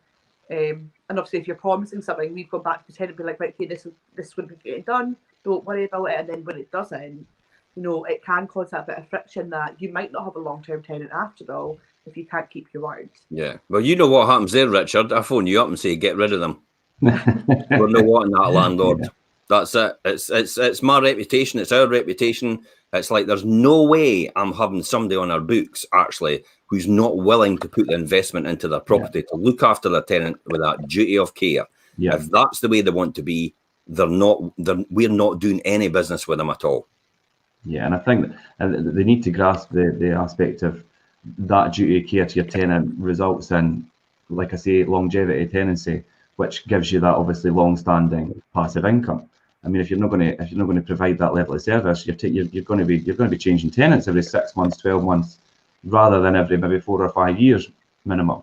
And obviously, if you're promising something, we've gone back to the tenant and be like, right, okay, this would be getting done. Don't worry about it. And then when it doesn't, it can cause that bit of friction that you might not have a long-term tenant after all if you can't keep your word. Yeah. Well, you know what happens there, Richard. I phone you up and say, get rid of them. We're not wanting that landlord. That's it. It's my reputation. It's our reputation. It's like there's no way I'm having somebody on our books actually who's not willing to put the investment into their property to look after their tenant with that duty of care. Yeah. If that's the way they want to be, we're not doing any business with them at all. Yeah, and I think they need to grasp the aspect of that duty of care to your tenant results in, like I say, longevity tenancy, which gives you that obviously long-standing passive income. I mean, if you're not going to provide that level of service, you're going to be changing tenants every 6 months, 12 months, rather than every maybe 4 or 5 years minimum.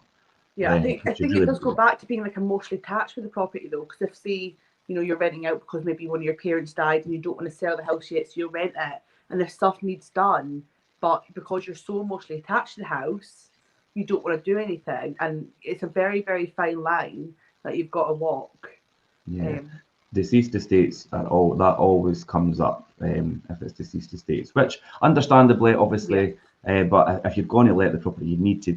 Yeah, I think it does go back to being like emotionally attached with the property though, because if say you're renting out because maybe one of your parents died and you don't want to sell the house yet, so you rent it, and if stuff needs done, but because you're so emotionally attached to the house, you don't want to do anything, and it's a very, very fine line that you've got to walk. Yeah. Deceased estates that always comes up if it's deceased estates, which understandably, obviously, but if you're going to let the property, you need to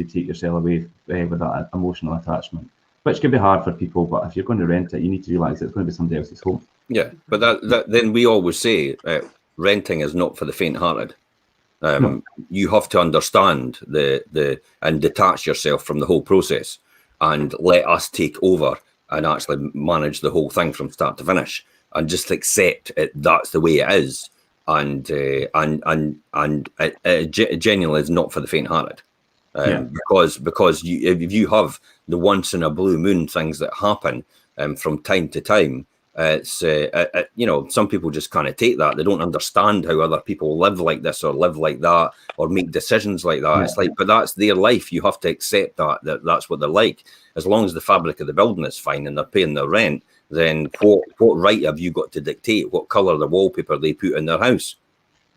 take yourself away with that emotional attachment, which can be hard for people. But if you're going to rent it, you need to realise it's going to be somebody else's home. Yeah, but that then we always say renting is not for the faint-hearted. No. You have to understand and detach yourself from the whole process and let us take over and actually manage the whole thing from start to finish, and just accept it. That's the way it is, and it genuinely is not for the faint-hearted. Because if you have the once in a blue moon things that happen from time to time, it's some people just kind of take that. They don't understand how other people live like this or live like that or make decisions like that. Yeah. It's like, but that's their life. You have to accept that's what they're like. As long as the fabric of the building is fine and they're paying their rent, then what right have you got to dictate what colour the wallpaper they put in their house?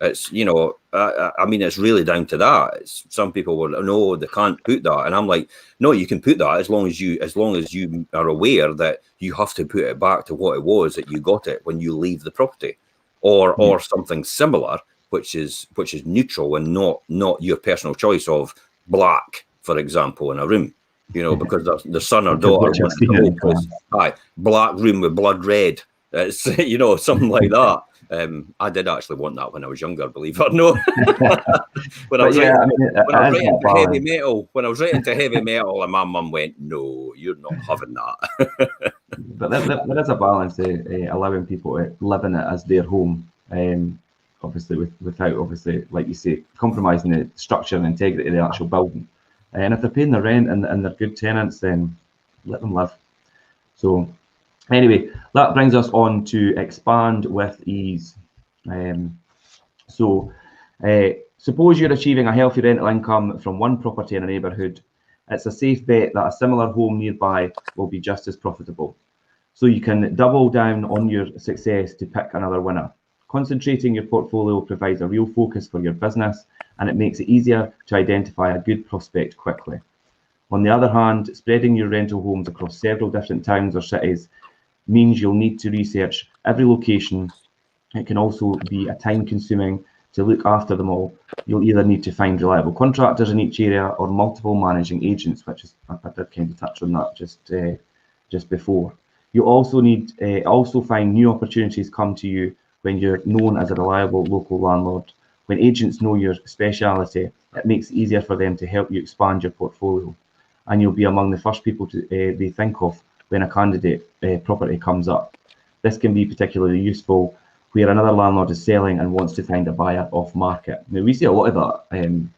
It's I mean, it's really down to that. Some people will no, they can't put that, and I'm like, no, you can put that as long as you are aware that you have to put it back to what it was that you got it when you leave the property, or something similar, which is neutral and not your personal choice of black, for example, in a room. Because the son or daughter wants the whole black room with blood red. It's something like that. I did actually want that when I was younger, believe it or not. When I was right into heavy metal, and my mum went, "No, you're not having that." But there is a balance to allowing people to live in it as their home, obviously without obviously, like you say, compromising the structure and integrity of the actual building. And if they're paying the rent and they're good tenants, then let them live. So anyway, that brings us on to expand with ease. Suppose you're achieving a healthy rental income from one property in a neighbourhood. It's a safe bet that a similar home nearby will be just as profitable. So you can double down on your success to pick another winner. Concentrating your portfolio provides a real focus for your business, and it makes it easier to identify a good prospect quickly. On the other hand, spreading your rental homes across several different towns or cities means you'll need to research every location. It can also be a time-consuming to look after them all. You'll either need to find reliable contractors in each area or multiple managing agents, which is, I did kind of touch on that just before. You also find new opportunities come to you when you're known as a reliable local landlord. When agents know your speciality, it makes it easier for them to help you expand your portfolio, and you'll be among the first people they think of when a candidate property comes up. This can be particularly useful where another landlord is selling and wants to find a buyer off market. Now, we see a lot of that.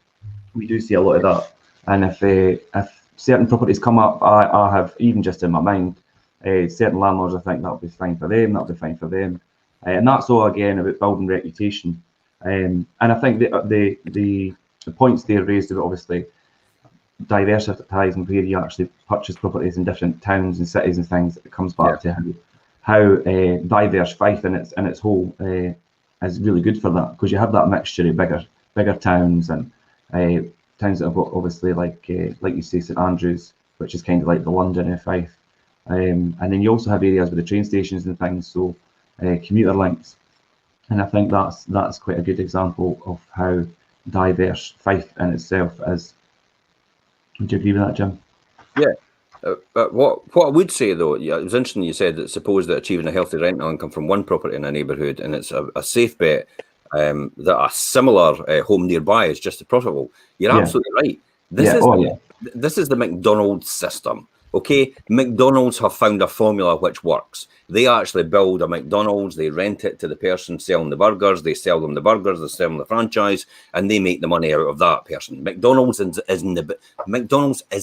We do see a lot of that. And if certain properties come up, I have, even just in my mind, certain landlords, I think that'll be fine for them, that'll be fine for them. And that's all, again, about building reputation. And I think the points there raised about obviously diversifying where you actually purchase properties in different towns and cities and things. It comes back to how diverse Fife in its whole is really good for that, because you have that mixture of bigger towns and towns that have got obviously like you say St Andrews, which is kind of like the London of Fife, and then you also have areas with the train stations and things, so commuter links, and I think that's quite a good example of how diverse Fife in itself is. Would you agree with that, Jim? Yeah. But what I would say, though, it was interesting you said that suppose that achieving a healthy rental income from one property in a neighbourhood, and it's a safe bet that a similar home nearby is just as profitable. You're absolutely right. This is the McDonald's system. Okay, McDonald's have found a formula which works. They actually build a McDonald's, they rent it to the person selling the burgers, they sell them the burgers, they sell them the franchise, and they make the money out of that person. McDonald's is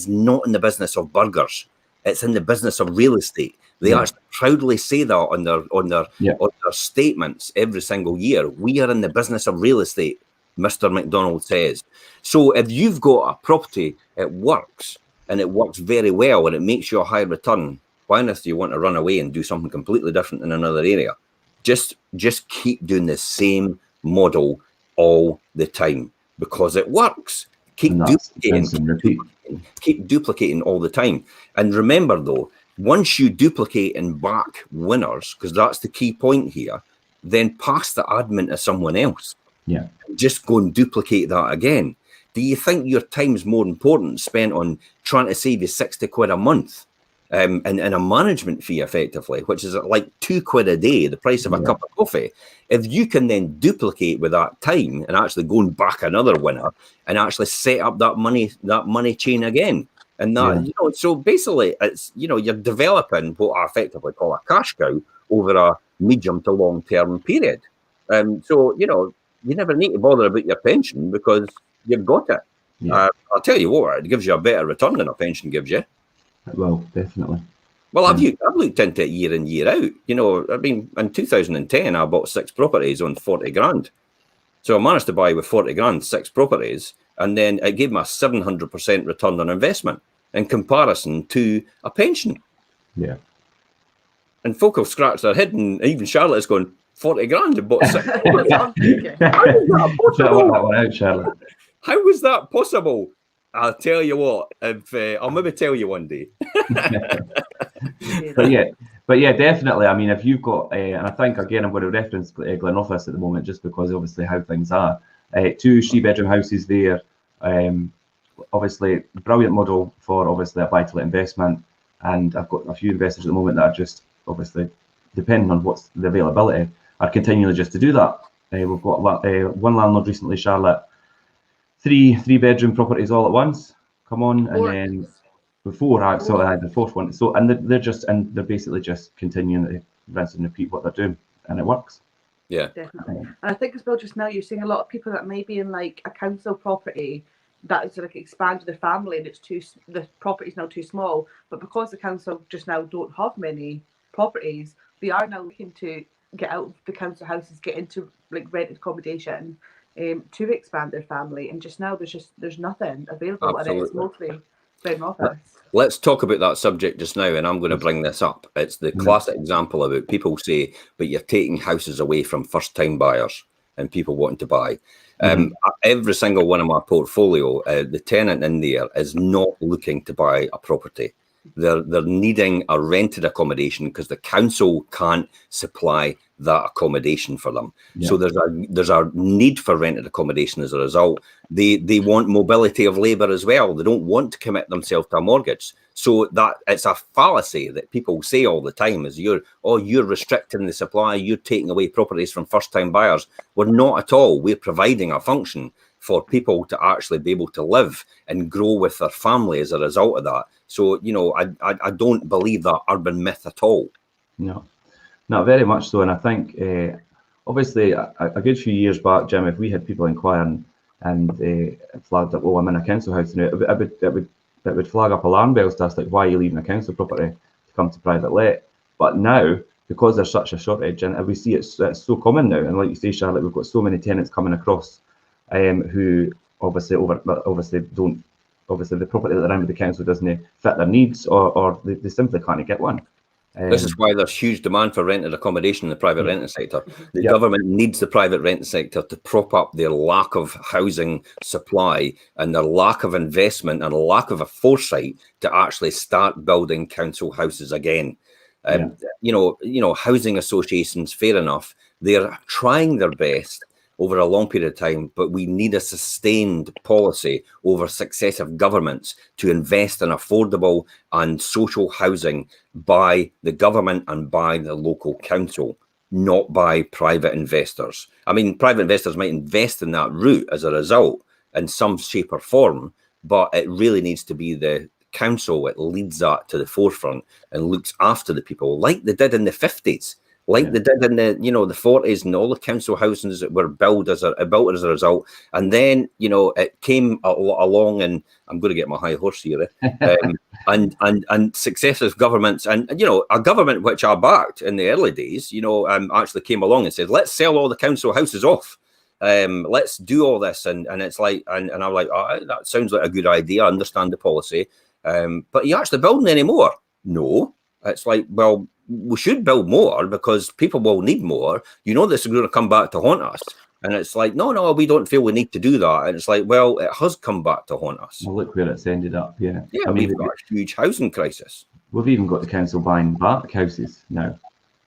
not in the business of burgers. It's in the business of real estate. They actually proudly say that on their statements every single year. We are in the business of real estate, Mr. McDonald says. So if you've got a property, it works. And it works very well, and it makes you a high return. Why on earth do you want to run away and do something completely different in another area? Just keep doing the same model all the time because it works. Keep duplicating all the time. And remember, though, once you duplicate and back winners, because that's the key point here, then pass the admin to someone else. Yeah. Just go and duplicate that again. Do you think your time's more important spent on trying to save you 60 quid a month and a management fee effectively, which is like £2 a day, the price of a cup of coffee? If you can then duplicate with that time and actually go and back another winner and actually set up that money chain again. And that, so basically it's, you're developing what I effectively call a cash cow over a medium to long term period. So, you never need to bother about your pension because you've got it. Yeah. I'll tell you what, it gives you a better return than a pension gives you. Well, definitely. Well, I've looked into it year in, year out. I mean, in 2010, I bought 6 properties on 40 grand. So I managed to buy with 40 grand, 6 properties, and then it gave me a 700% return on investment in comparison to a pension. Yeah. And folk will scratch their head, and even Charlotte is going, 40 grand and bought 6 Charlotte. How was that possible? I'll tell you what, I'll maybe tell you one day. but yeah, definitely. I mean, if you've got, and I think again, I'm going to reference Glenoffice at the moment, just because obviously how things are. 2 3-bedroom houses there. Obviously, brilliant model for obviously a buy-to-let investment. And I've got a few investors at the moment that are just obviously, depending on what's the availability, are continually just to do that. We've got one landlord recently, Charlotte, 3 3-bedroom properties all at once. Come on, and then before I had the 4th one. So and they're basically just continuing to rinse and repeat what they're doing, and it works. Yeah, definitely. And I think as well, just now you're seeing a lot of people that may be in like a council property that is like expanded their family, and the property's now too small. But because the council just now don't have many properties, they are now looking to get out of the council houses, get into like rented accommodation, to expand their family. And just now there's nothing available. Absolutely. And it's mostly bedroom office. Let's talk about that subject just now, and I'm going to bring this up. It's the classic example about people say, but you're taking houses away from first-time buyers and people wanting to buy. Every single one of my portfolio, the tenant in there is not looking to buy a property. They're needing a rented accommodation because the council can't supply that accommodation for them. So there's a need for rented accommodation as a result. They want mobility of labour as well. They don't want to commit themselves to a mortgage. So that it's a fallacy that people say all the time is you're restricting the supply, you're taking away properties from first-time buyers. We're not at all. We're providing a function for people to actually be able to live and grow with their family as a result of that. So, you know, I don't believe that urban myth at all. No, very much so. And I think, obviously, a good few years back, Jim, if we had people inquiring and flagged up, oh, I'm in a council house now, it would flag up alarm bells to us, like, why are you leaving a council property to come to private let? But now, because there's such a shortage, and we see it's so common now, and like you say, Charlotte, we've got so many tenants coming across who obviously the property that they're in with the council doesn't fit their needs, or they simply can't get one. This is why there's huge demand for rented accommodation in the private renting sector. The government needs the private renting sector to prop up their lack of housing supply and their lack of investment and lack of a foresight to actually start building council houses again. You know, housing associations, fair enough, they're trying their best over a long period of time, but we need a sustained policy over successive governments to invest in affordable and social housing by the government and by the local council, not by private investors. I mean, private investors might invest in that route as a result in some shape or form, but it really needs to be the council that leads that to the forefront and looks after the people like they did in the 50s. Like they did in the, you know, the 40s, and all the council houses that were built as a result. And then, you know, it came along, and I'm going to get my high horse here, and successive governments, and you know, a government which I backed in the early days, you know, actually came along and said, let's sell all the council houses off. Let's do all this, and it's like, and I'm like, oh, that sounds like a good idea. I understand the policy, but are you actually building any more? No. It's like, well, we should build more because people will need more. You know, this is going to come back to haunt us. And it's like, no, we don't feel we need to do that. And it's like, well, it has come back to haunt us. Well, look where it's ended up. Yeah, I mean, we've got a huge housing crisis. We've even got the council buying back houses now.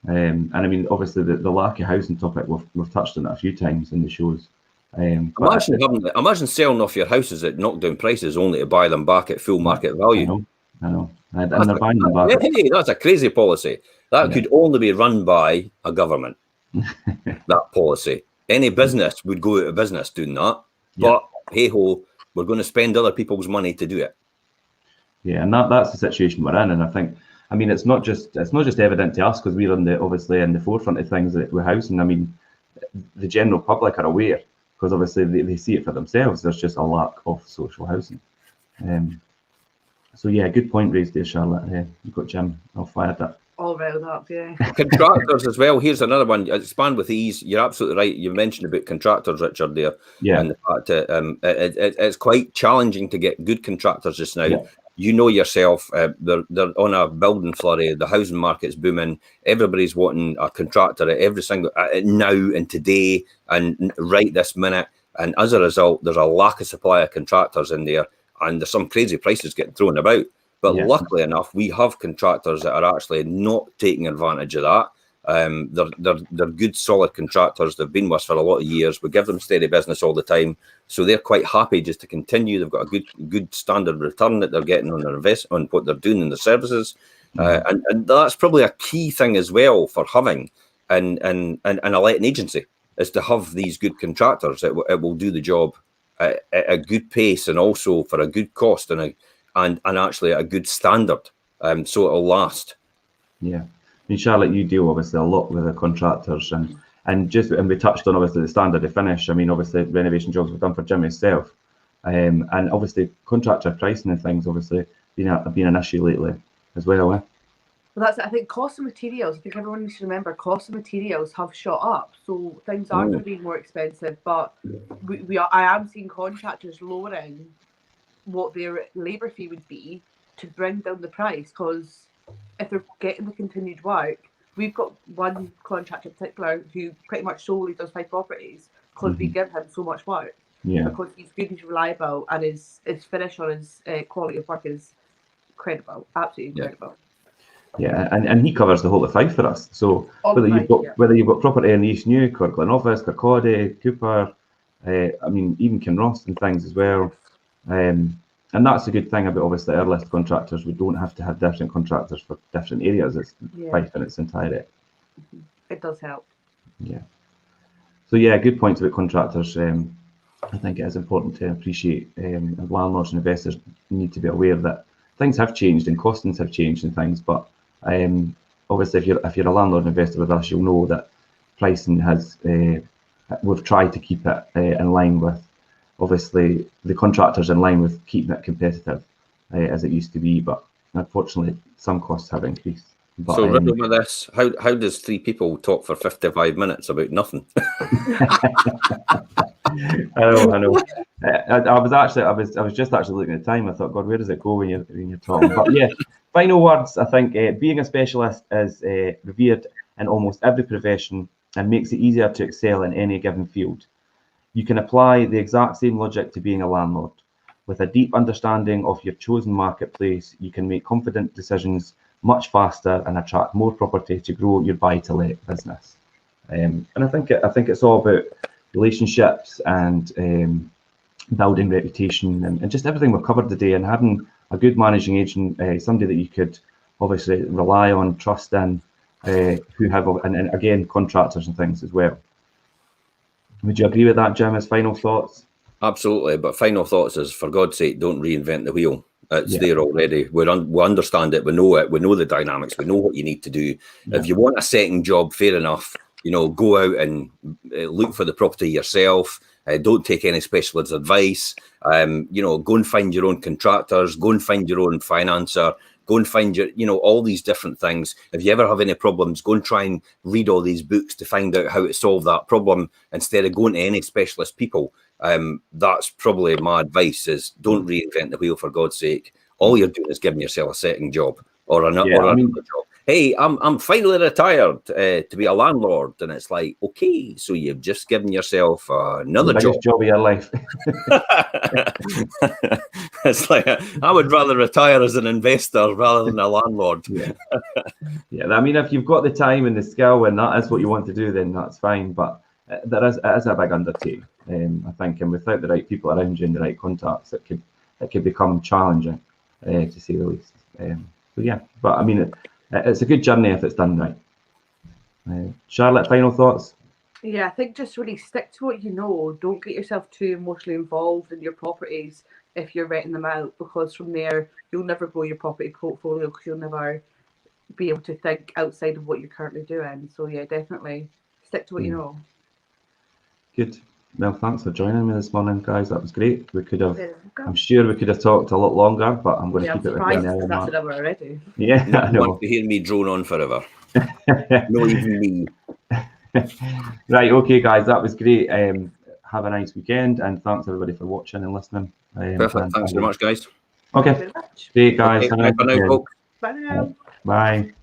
And I mean, obviously, the lack of housing topic, we've touched on it a few times in the shows. Imagine selling off your houses at knockdown prices only to buy them back at full market value. I know. And they're buying them back. Hey, that's a crazy policy. That could only be run by a government, that policy. Any business would go out of business doing that. But hey-ho, we're going to spend other people's money to do it. Yeah, and that's the situation we're in. And I think, I mean, it's not just evident to us because we're obviously in the forefront of things with housing. I mean, the general public are aware because obviously they see it for themselves. There's just a lack of social housing. So yeah, good point raised there, Charlotte. You've got Jim all fired up. All riled up, yeah. Contractors as well. Here's another one. Expand with ease. You're absolutely right. You mentioned about contractors, Richard, there. Yeah. And the fact that it's quite challenging to get good contractors just now. Yeah. You know yourself, they're on a building flurry. The housing market's booming. Everybody's wanting a contractor at every single now and today and right this minute. And as a result, there's a lack of supply of contractors in there. And there's some crazy prices getting thrown about. But luckily enough, we have contractors that are actually not taking advantage of that. They're good, solid contractors. They've been with us for a lot of years. We give them steady business all the time. So they're quite happy just to continue. They've got a good standard return that they're getting on their on what they're doing in the services. And that's probably a key thing as well for having an a letting agency, is to have these good contractors. It will do the job at a good pace and also for a good cost and actually at a good standard, so it'll last. Yeah, I mean, Charlotte, you deal obviously a lot with the contractors, and we touched on obviously the standard of finish. I mean, obviously renovation jobs were done for Jim himself, and obviously contractor pricing and things obviously been an issue lately as well. Well, that's it. I think cost of materials, I think everyone needs to remember cost of materials have shot up. So things are going to be more expensive, but I am seeing contractors lowering what their labour fee would be to bring down the price, because if they're getting the continued work, we've got one contractor in particular who pretty much solely does Fife properties because we give him so much work. Yeah. Because he's good, he's reliable, and his finish on his quality of work is incredible, absolutely incredible. Yeah, and he covers the whole of Fife for us. So whether you've got property in East Neuk or Glenovus, Kirkcaldy, Cooper, I mean even Kinross and things as well. And that's a good thing about obviously our list contractors. We don't have to have different contractors for different areas. It's Fife in its entirety. It does help. Yeah. So yeah, good points about contractors. I think it is important to appreciate, and landlords and investors need to be aware that things have changed and costings have changed and things, but obviously if you're a landlord and investor with us, you'll know that pricing has we've tried to keep it in line with obviously the contractors, in line with keeping it competitive as it used to be, but unfortunately some costs have increased. But, so riddle with this, how does three people talk for 55 minutes about nothing? I know. I was just actually looking at the time. I thought, God, where does it go when you're talking? But yeah, final words. I think being a specialist is revered in almost every profession and makes it easier to excel in any given field. You can apply the exact same logic to being a landlord. With a deep understanding of your chosen marketplace, you can make confident decisions much faster and attract more property to grow your buy-to-let business. And I think it's all about relationships and building reputation and just everything we've covered today, and having a good managing agent, somebody that you could obviously rely on, trust in, who have, and again, contractors and things as well. Would you agree with that, Jim, as final thoughts? Absolutely, but final thoughts is, for God's sake, don't reinvent the wheel. It's there already. We understand it. We know it. We know the dynamics. We know what you need to do. Yeah. If you want a second job, fair enough. Go out and look for the property yourself. Don't take any specialist advice. Go and find your own contractors. Go and find your own financer. Go and find all these different things. If you ever have any problems, go and try and read all these books to find out how to solve that problem instead of going to any specialist people. That's probably my advice: is don't reinvent the wheel, for God's sake. All you're doing is giving yourself a second job or another job. Hey, I'm finally retired to be a landlord, and it's like, okay, so you've just given yourself another the biggest job of your life. It's like I would rather retire as an investor rather than a landlord. Yeah. I mean, if you've got the time and the skill and that is what you want to do, then that's fine. But it is a big undertaking, I think, and without the right people around you and the right contacts, it could become challenging, to say the least. So yeah, but I mean, it's a good journey if it's done right. Charlotte, final thoughts? Yeah, I think just really stick to what you know. Don't get yourself too emotionally involved in your properties if you're renting them out, because from there you'll never grow your property portfolio, because you'll never be able to think outside of what you're currently doing. So yeah, definitely stick to what you know. Good. Well, thanks for joining me this morning, guys. That was great. I'm sure we could have talked a lot longer, but I'm going to keep it within the hour mark. Already. Yeah, I know. Want to hear me drone on forever. Not even me. Right, okay, guys, that was great. Have a nice weekend, and thanks everybody for watching and listening. Perfect. Thanks very much, guys. Okay. Great, guys. Okay, bye now, folks. Bye now. Bye.